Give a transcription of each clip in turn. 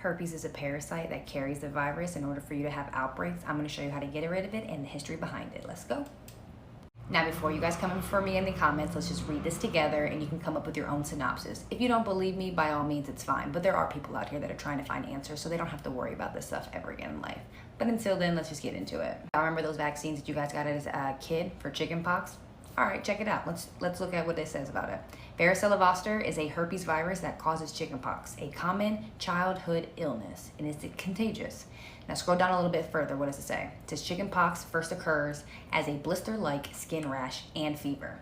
Herpes is a parasite that carries the virus. In order for you to have outbreaks, I'm going to show you how to get rid of it and the history behind it. Let's go. Now, before you guys come in for me in the comments, let's just read this together and you can come up with your own synopsis. If you don't believe me, by all means, it's fine. But there are people out here that are trying to find answers so they don't have to worry about this stuff ever again in life. But until then, let's just get into it. I remember those vaccines that you guys got as a kid for chickenpox? All right, check it out. Let's look at what it says about it. Varicella zoster is a herpes virus that causes chickenpox, a common childhood illness, and it's contagious. Now scroll down a little bit further. What does it say? It says chickenpox first occurs as a blister-like skin rash and fever.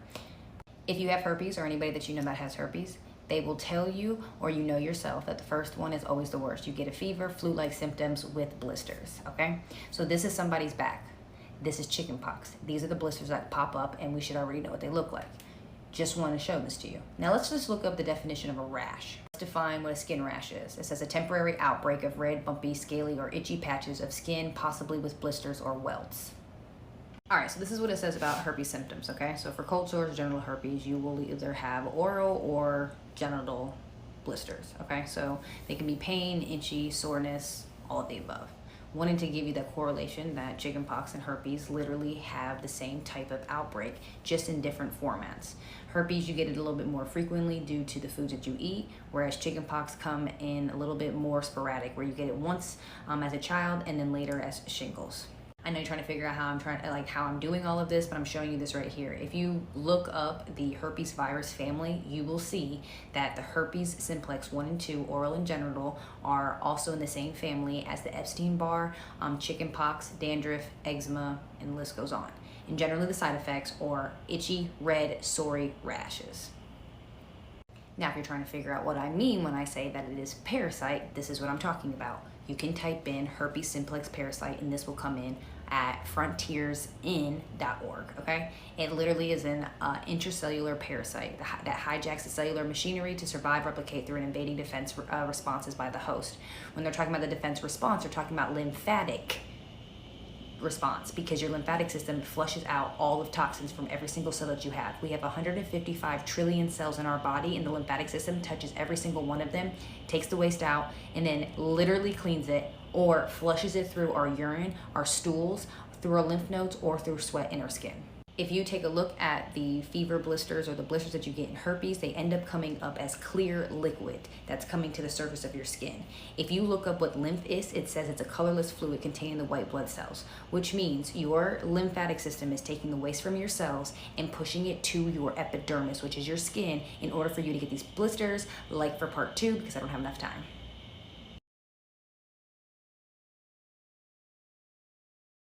If you have herpes or anybody that you know that has herpes, they will tell you, or you know yourself, that the first one is always the worst. You get a fever, flu-like symptoms with blisters, okay? So this is somebody's back. This is chickenpox. These are the blisters that pop up, and we should already know what they look like. Just want to show this to you. Now let's just look up the definition of a rash. Let's define what a skin rash is. It says a temporary outbreak of red, bumpy, scaly, or itchy patches of skin, possibly with blisters or welts. All right, so this is what it says about herpes symptoms, okay? So for cold sores, genital herpes, you will either have oral or genital blisters, okay? So they can be pain, itchy, soreness, all of the above. Wanting to give you that correlation that chickenpox and herpes literally have the same type of outbreak, just in different formats. Herpes, you get it a little bit more frequently due to the foods that you eat, whereas chickenpox come in a little bit more sporadic, where you get it once as a child and then later as shingles. I know you're trying to figure out how I'm doing all of this, but I'm showing you this right here. If you look up the herpes virus family, you will see that the herpes simplex 1 and 2, oral and genital, are also in the same family as the Epstein-Barr, chickenpox, dandruff, eczema, and the list goes on. And generally the side effects are itchy, red, sorry rashes. Now, if you're trying to figure out what I mean when I say that it is parasite, this is what I'm talking about. You can type in herpes simplex parasite and this will come in at frontiersin.org, okay? It literally is an intracellular parasite that hijacks the cellular machinery to survive, replicate through an invading defense responses by the host. When they're talking about the defense response, they're talking about lymphatic response, because your lymphatic system flushes out all of toxins from every single cell that you have. We have 155 trillion cells in our body, and the lymphatic system touches every single one of them, takes the waste out, and then literally cleans it or flushes it through our urine, our stools, through our lymph nodes, or through sweat in our skin. If you take a look at the fever blisters or the blisters that you get in herpes, they end up coming up as clear liquid that's coming to the surface of your skin. If you look up what lymph is, it says it's a colorless fluid containing the white blood cells, which means your lymphatic system is taking the waste from your cells and pushing it to your epidermis, which is your skin, in order for you to get these blisters, like for part 2, because I don't have enough time.